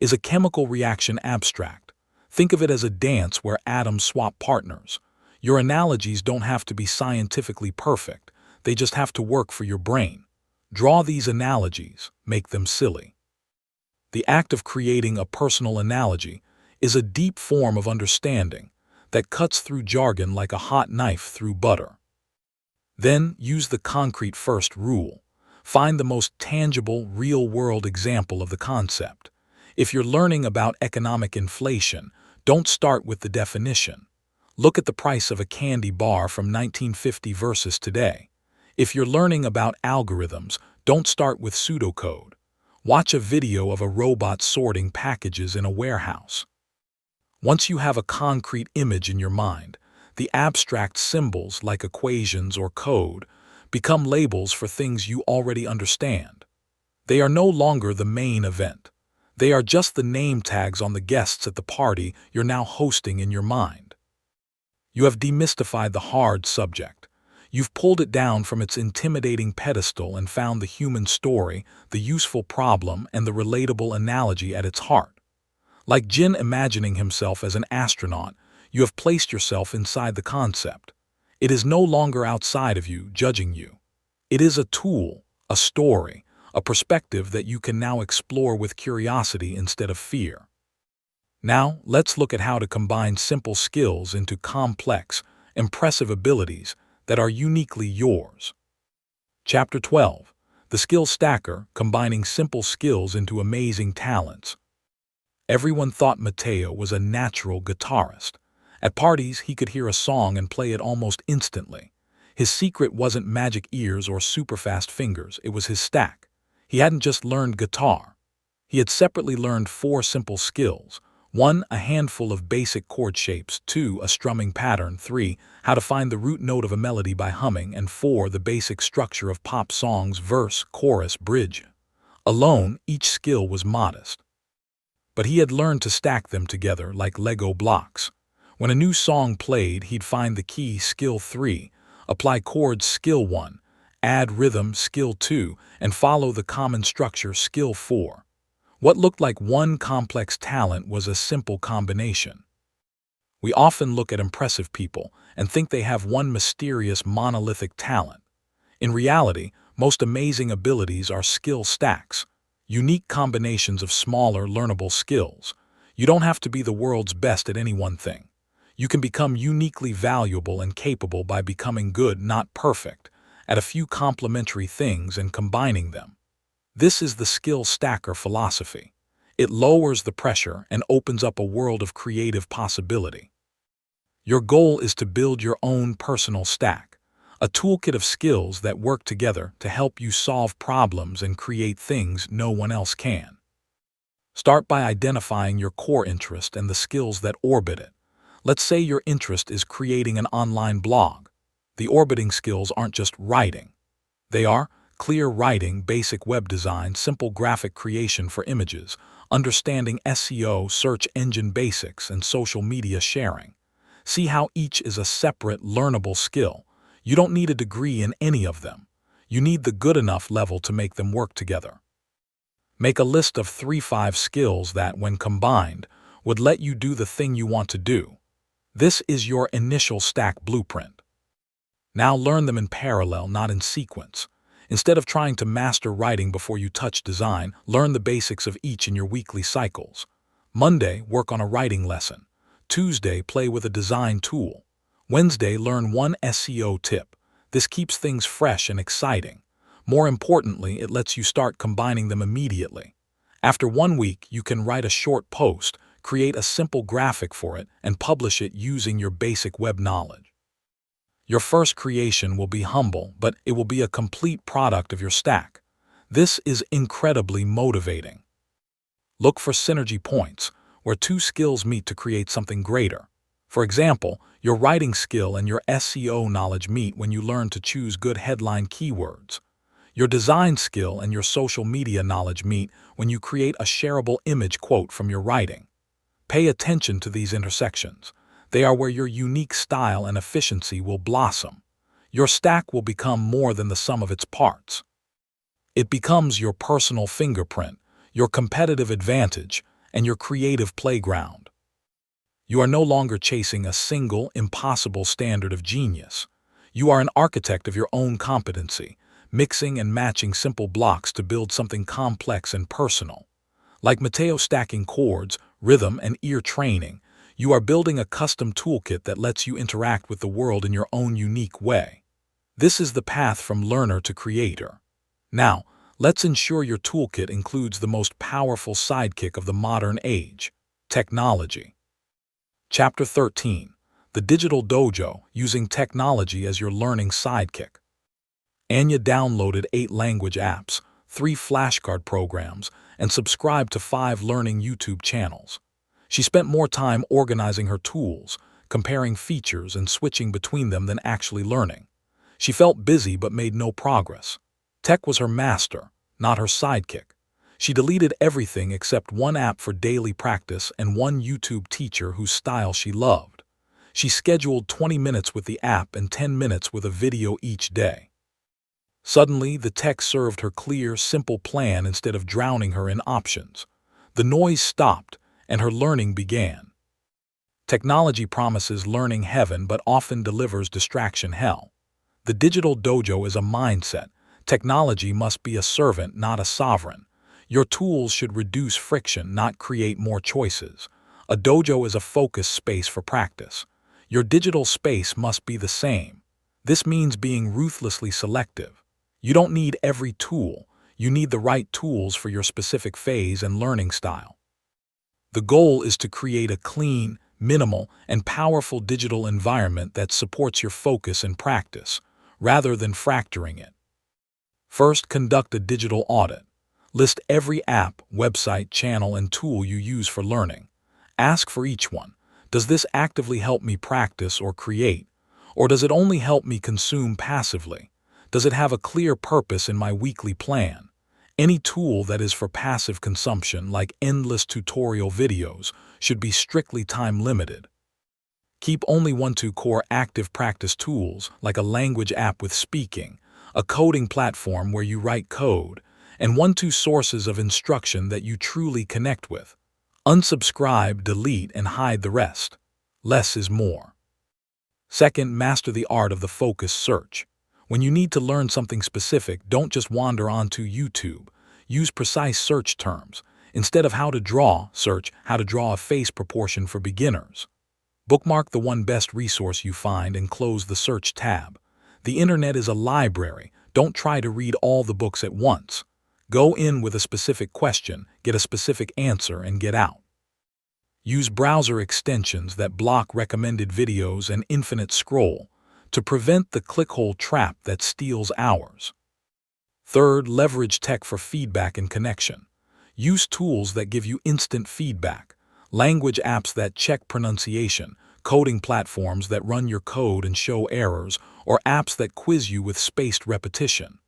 Is a chemical reaction abstract? Think of it as a dance where atoms swap partners. Your analogies don't have to be scientifically perfect. They just have to work for your brain. Draw these analogies, make them silly. The act of creating a personal analogy is a deep form of understanding that cuts through jargon like a hot knife through butter. Then use the concrete first rule. Find the most tangible, real-world example of the concept. If you're learning about economic inflation, don't start with the definition. Look at the price of a candy bar from 1950 versus today. If you're learning about algorithms, don't start with pseudocode. Watch a video of a robot sorting packages in a warehouse. Once you have a concrete image in your mind, the abstract symbols like equations or code become labels for things you already understand. They are no longer the main event. They are just the name tags on the guests at the party you're now hosting in your mind. You have demystified the hard subject. You've pulled it down from its intimidating pedestal and found the human story, the useful problem, and the relatable analogy at its heart. Like Jin imagining himself as an astronaut, you have placed yourself inside the concept. It is no longer outside of you, judging you. It is a tool, a story, a perspective that you can now explore with curiosity instead of fear. Now, let's look at how to combine simple skills into complex, impressive abilities that are uniquely yours. Chapter 12. The Skill Stacker, Combining Simple Skills into Amazing Talents. Everyone thought Matteo was a natural guitarist. At parties, he could hear a song and play it almost instantly. His secret wasn't magic ears or super fast fingers, it was his stack. He hadn't just learned guitar. He had separately learned 4 simple skills. 1. A handful of basic chord shapes. 2. A strumming pattern. 3. How to find the root note of a melody by humming. And 4. The basic structure of pop songs: verse, chorus, bridge. Alone, each skill was modest. But he had learned to stack them together like Lego blocks. When a new song played, he'd find the key: skill 3, apply chords, skill 1, add rhythm, skill 2, and follow the common structure, skill 4. What looked like one complex talent was a simple combination. We often look at impressive people and think they have one mysterious monolithic talent. In reality, most amazing abilities are skill stacks, unique combinations of smaller, learnable skills. You don't have to be the world's best at any one thing. You can become uniquely valuable and capable by becoming good, not perfect, at a few complementary things and combining them. This is the skill stacker philosophy. It lowers the pressure and opens up a world of creative possibility. Your goal is to build your own personal stack, a toolkit of skills that work together to help you solve problems and create things no one else can. Start by identifying your core interest and the skills that orbit it. Let's say your interest is creating an online blog. The orbiting skills aren't just writing. They are clear writing, basic web design, simple graphic creation for images, understanding SEO, search engine basics, and social media sharing. See how each is a separate, learnable skill. You don't need a degree in any of them. You need the good enough level to make them work together. Make a list of 3-5 skills that, when combined, would let you do the thing you want to do. This is your initial stack blueprint. Now learn them in parallel, not in sequence. Instead of trying to master writing before you touch design, learn the basics of each in your weekly cycles. Monday, work on a writing lesson. Tuesday, play with a design tool. Wednesday, learn one SEO tip. This keeps things fresh and exciting. More importantly, it lets you start combining them immediately. After 1 week, you can write a short post, create a simple graphic for it, and publish it using your basic web knowledge. Your first creation will be humble, but it will be a complete product of your stack. This is incredibly motivating. Look for synergy points, where 2 skills meet to create something greater. For example, your writing skill and your SEO knowledge meet when you learn to choose good headline keywords. Your design skill and your social media knowledge meet when you create a shareable image quote from your writing. Pay attention to these intersections. They are where your unique style and efficiency will blossom. Your stack will become more than the sum of its parts. It becomes your personal fingerprint, your competitive advantage, and your creative playground. You are no longer chasing a single, impossible standard of genius. You are an architect of your own competency, mixing and matching simple blocks to build something complex and personal. Like Matteo stacking chords, rhythm, and ear training, you are building a custom toolkit that lets you interact with the world in your own unique way. This is the path from learner to creator. Now, let's ensure your toolkit includes the most powerful sidekick of the modern age: technology. Chapter 13. The Digital Dojo, Using Technology as Your Learning Sidekick. Anya downloaded 8 language apps, 3 flashcard programs, and subscribed to 5 learning YouTube channels. She spent more time organizing her tools, comparing features and switching between them than actually learning. She felt busy but made no progress. Tech was her master, not her sidekick. She deleted everything except 1 app for daily practice and 1 YouTube teacher whose style she loved. She scheduled 20 minutes with the app and 10 minutes with a video each day. Suddenly, the tech served her clear, simple plan instead of drowning her in options. The noise stopped, and her learning began. Technology promises learning heaven but often delivers distraction hell. The digital dojo is a mindset, Technology must be a servant, not a sovereign. Your tools should reduce friction, not create more choices. A dojo is a focused space for practice. Your digital space must be the same. This means being ruthlessly selective. You don't need every tool. You need the right tools for your specific phase and learning style. The goal is to create a clean, minimal, and powerful digital environment that supports your focus and practice, rather than fracturing it. First, conduct a digital audit. List every app, website, channel, and tool you use for learning. Ask for each one. Does this actively help me practice or create? Or does it only help me consume passively? Does it have a clear purpose in my weekly plan? Any tool that is for passive consumption, like endless tutorial videos, should be strictly time-limited. Keep only 1-2 core active practice tools, like a language app with speaking, a coding platform where you write code, and 1-2 sources of instruction that you truly connect with. Unsubscribe, delete, and hide the rest. Less is more. Second, master the art of the focus search. When you need to learn something specific, don't just wander onto YouTube. Use precise search terms. Instead of how to draw, search how to draw a face proportion for beginners. Bookmark the one best resource you find and close the search tab. The internet is a library. Don't try to read all the books at once. Go in with a specific question, get a specific answer, and get out. Use browser extensions that block recommended videos and infinite scroll to prevent the clickhole trap that steals hours. Third, leverage tech for feedback and connection. Use tools that give you instant feedback, language apps that check pronunciation, coding platforms that run your code and show errors, or apps that quiz you with spaced repetition.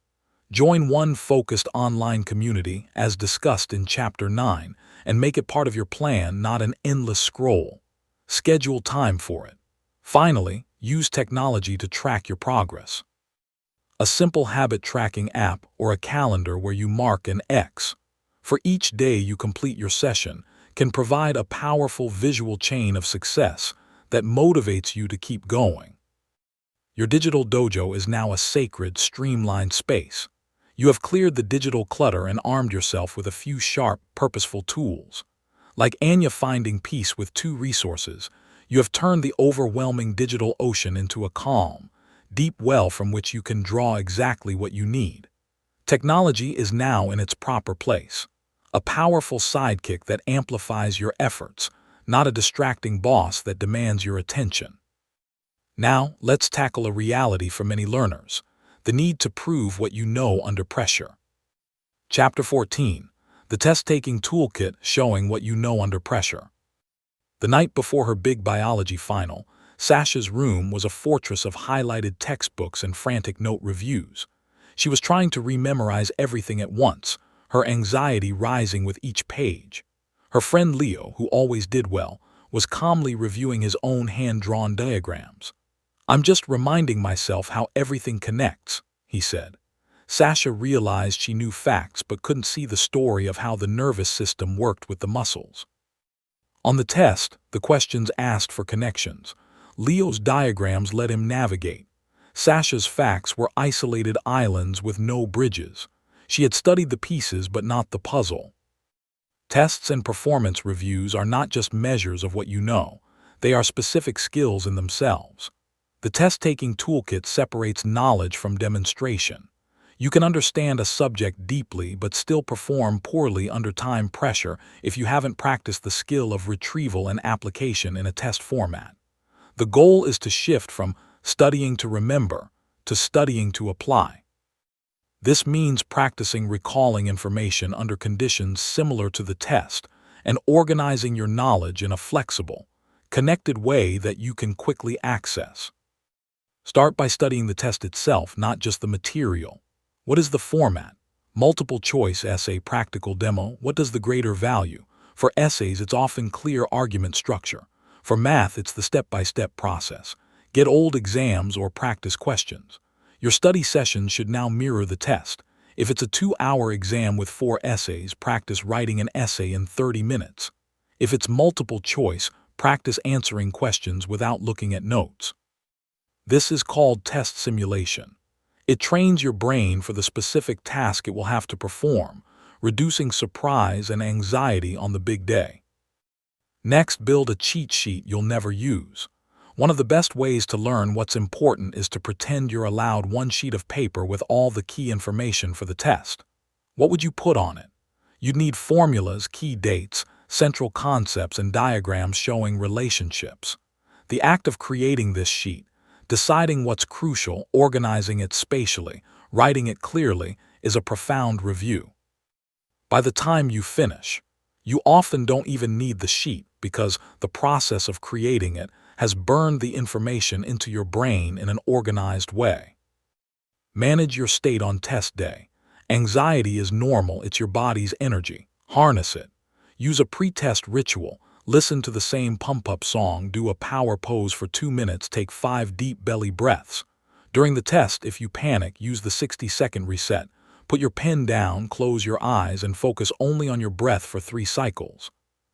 Join one focused online community, as discussed in Chapter 9, and make it part of your plan, not an endless scroll. Schedule time for it. Finally, use technology to track your progress. A simple habit tracking app or a calendar where you mark an X for each day you complete your session can provide a powerful visual chain of success that motivates you to keep going. Your digital dojo is now a sacred, streamlined space. You have cleared the digital clutter and armed yourself with a few sharp, purposeful tools. Like Anya finding peace with 2 resources, you have turned the overwhelming digital ocean into a calm, deep well from which you can draw exactly what you need. Technology is now in its proper place, a powerful sidekick that amplifies your efforts, not a distracting boss that demands your attention. Now, let's tackle a reality for many learners: the need to prove what you know under pressure. Chapter 14. The Test-Taking Toolkit, Showing What You Know Under Pressure. The night before her big biology final, Sasha's room was a fortress of highlighted textbooks and frantic note reviews. She was trying to rememorize everything at once, her anxiety rising with each page. Her friend Leo, who always did well, was calmly reviewing his own hand-drawn diagrams. "I'm just reminding myself how everything connects," he said. Sasha realized she knew facts but couldn't see the story of how the nervous system worked with the muscles. On the test, the questions asked for connections. Leo's diagrams let him navigate. Sasha's facts were isolated islands with no bridges. She had studied the pieces but not the puzzle. Tests and performance reviews are not just measures of what you know. They are specific skills in themselves. The test-taking toolkit separates knowledge from demonstration. You can understand a subject deeply but still perform poorly under time pressure if you haven't practiced the skill of retrieval and application in a test format. The goal is to shift from studying to remember to studying to apply. This means practicing recalling information under conditions similar to the test and organizing your knowledge in a flexible, connected way that you can quickly access. Start by studying the test itself, not just the material. What is the format? Multiple choice essay, practical demo. What does the grader value? For essays, it's often clear argument structure. For math, it's the step-by-step process. Get old exams or practice questions. Your study session should now mirror the test. If it's a 2-hour exam with 4 essays, practice writing an essay in 30 minutes. If it's multiple choice, practice answering questions without looking at notes. This is called test simulation. It trains your brain for the specific task it will have to perform, reducing surprise and anxiety on the big day. Next, build a cheat sheet you'll never use. One of the best ways to learn what's important is to pretend you're allowed one sheet of paper with all the key information for the test. What would you put on it? You'd need formulas, key dates, central concepts, and diagrams showing relationships. The act of creating this sheet, deciding what's crucial, organizing it spatially, writing it clearly, is a profound review. By the time you finish, you often don't even need the sheet because the process of creating it has burned the information into your brain in an organized way. Manage your state on test day. Anxiety is normal, it's your body's energy. Harness it. Use a pre-test ritual. Listen to the same pump-up song, do a power pose for 2 minutes, take 5 deep belly breaths. During the test, if you panic, use the 60-second reset. Put your pen down, close your eyes, and focus only on your breath for 3 cycles.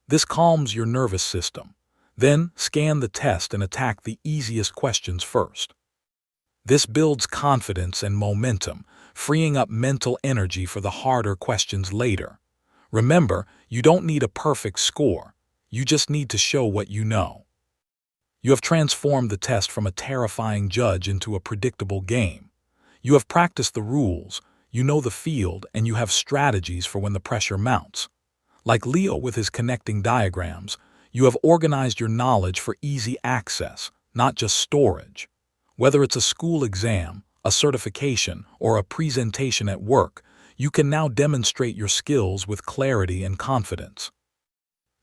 This calms your nervous system. Then, scan the test and attack the easiest questions first. This builds confidence and momentum, freeing up mental energy for the harder questions later. Remember, you don't need a perfect score. You just need to show what you know. You have transformed the test from a terrifying judge into a predictable game. You have practiced the rules, you know the field, and you have strategies for when the pressure mounts. Like Leo with his connecting diagrams, you have organized your knowledge for easy access, not just storage. Whether it's a school exam, a certification, or a presentation at work, you can now demonstrate your skills with clarity and confidence.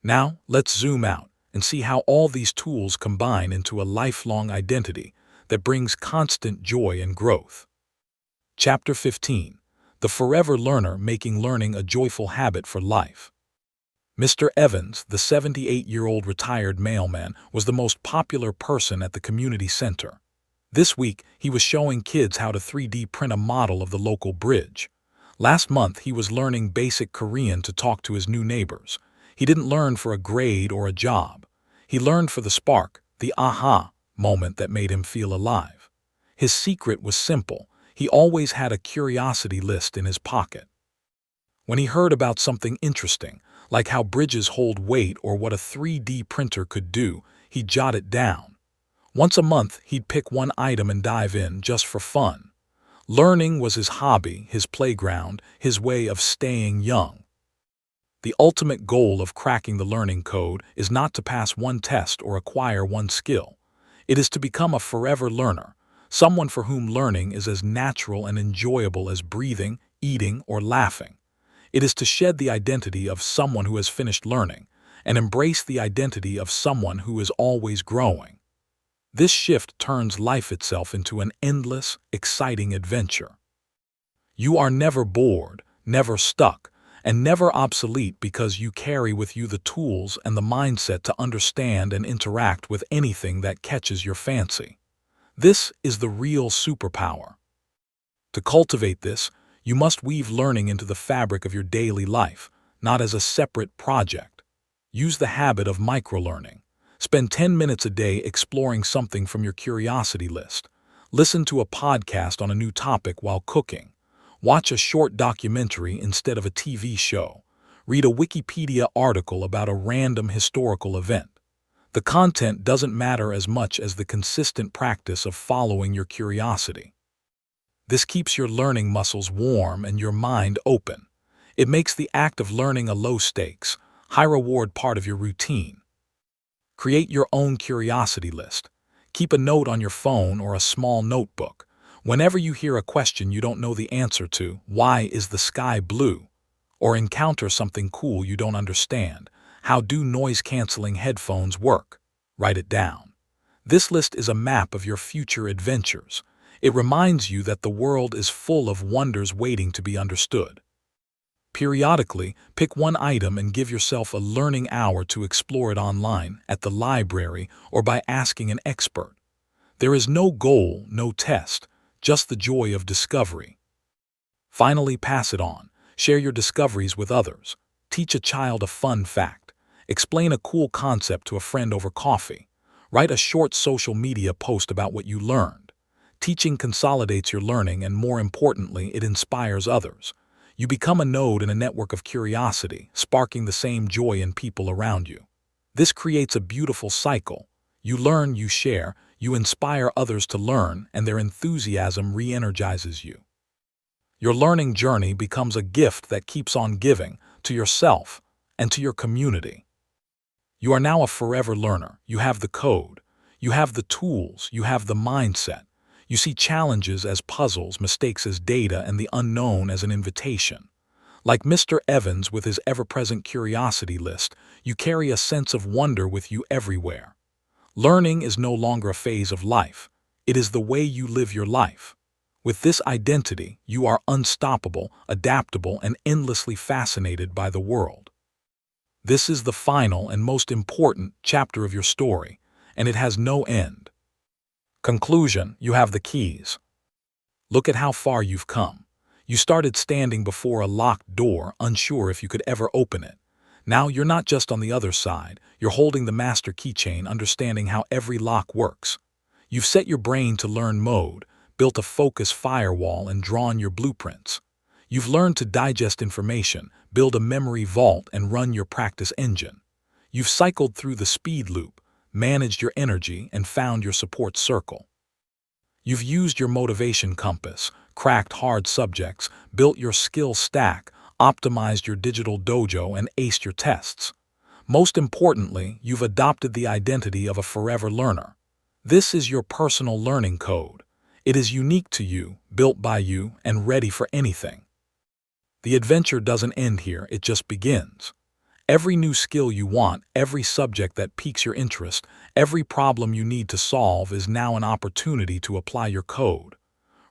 Now, let's zoom out and see how all these tools combine into a lifelong identity that brings constant joy and growth. Chapter 15. The Forever Learner, Making Learning a Joyful Habit for Life. Mr. Evans, the 78-year-old retired mailman, was the most popular person at the community center. This week, he was showing kids how to 3D print a model of the local bridge. Last month, he was learning basic Korean to talk to his new neighbors. He didn't learn for a grade or a job. He learned for the spark, the aha moment that made him feel alive. His secret was simple. He always had a curiosity list in his pocket. When he heard about something interesting, like how bridges hold weight or what a 3D printer could do, he'd jot it down. Once a month, he'd pick one item and dive in just for fun. Learning was his hobby, his playground, his way of staying young. The ultimate goal of cracking the learning code is not to pass one test or acquire one skill. It is to become a forever learner, someone for whom learning is as natural and enjoyable as breathing, eating, or laughing. It is to shed the identity of someone who has finished learning and embrace the identity of someone who is always growing. This shift turns life itself into an endless, exciting adventure. You are never bored, never stuck, and never obsolete because you carry with you the tools and the mindset to understand and interact with anything that catches your fancy. This is the real superpower. To cultivate this, you must weave learning into the fabric of your daily life, not as a separate project. Use the habit of microlearning. Spend 10 minutes a day exploring something from your curiosity list. Listen to a podcast on a new topic while cooking. Watch a short documentary instead of a TV show. Read a Wikipedia article about a random historical event. The content doesn't matter as much as the consistent practice of following your curiosity. This keeps your learning muscles warm and your mind open. It makes the act of learning a low-stakes, high-reward part of your routine. Create your own curiosity list. Keep a note on your phone or a small notebook. Whenever you hear a question you don't know the answer to, why is the sky blue? Or encounter something cool you don't understand, how do noise-canceling headphones work? Write it down. This list is a map of your future adventures. It reminds you that the world is full of wonders waiting to be understood. Periodically, pick one item and give yourself a learning hour to explore it online, at the library, or by asking an expert. There is no goal, no test, just the joy of discovery. Finally, pass it on. Share your discoveries with others. Teach a child a fun fact. Explain a cool concept to a friend over coffee. Write a short social media post about what you learned. Teaching consolidates your learning and, more importantly, it inspires others. You become a node in a network of curiosity, sparking the same joy in people around you. This creates a beautiful cycle. You learn, you share, you inspire others to learn, and their enthusiasm re-energizes you. Your learning journey becomes a gift that keeps on giving to yourself and to your community. You are now a forever learner. You have the code. You have the tools. You have the mindset. You see challenges as puzzles, mistakes as data, and the unknown as an invitation. Like Mr. Evans with his ever-present curiosity list, you carry a sense of wonder with you everywhere. Learning is no longer a phase of life. It is the way you live your life. With this identity, you are unstoppable, adaptable, and endlessly fascinated by the world. This is the final and most important chapter of your story, and it has no end. Conclusion: you have the keys. Look at how far you've come. You started standing before a locked door, unsure if you could ever open it. Now you're not just on the other side, you're holding the master keychain, understanding how every lock works. You've set your brain to learn mode, built a focus firewall, and drawn your blueprints. You've learned to digest information, build a memory vault, and run your practice engine. You've cycled through the speed loop, managed your energy, and found your support circle. You've used your motivation compass, cracked hard subjects, built your skill stack, optimized your digital dojo, and aced your tests. Most importantly, you've adopted the identity of a forever learner. This is your personal learning code. It is unique to you, built by you, and ready for anything. The adventure doesn't end here, it just begins. Every new skill you want, every subject that piques your interest, every problem you need to solve is now an opportunity to apply your code.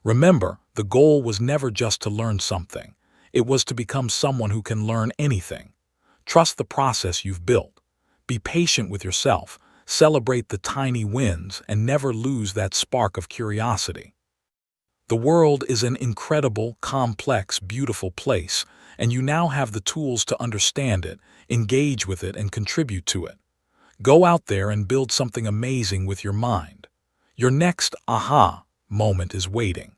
Remember, the goal was never just to learn something. It was to become someone who can learn anything. Trust the process you've built. Be patient with yourself, celebrate the tiny wins, and never lose that spark of curiosity. The world is an incredible, complex, beautiful place, and you now have the tools to understand it, engage with it, and contribute to it. Go out there and build something amazing with your mind. Your next aha moment is waiting.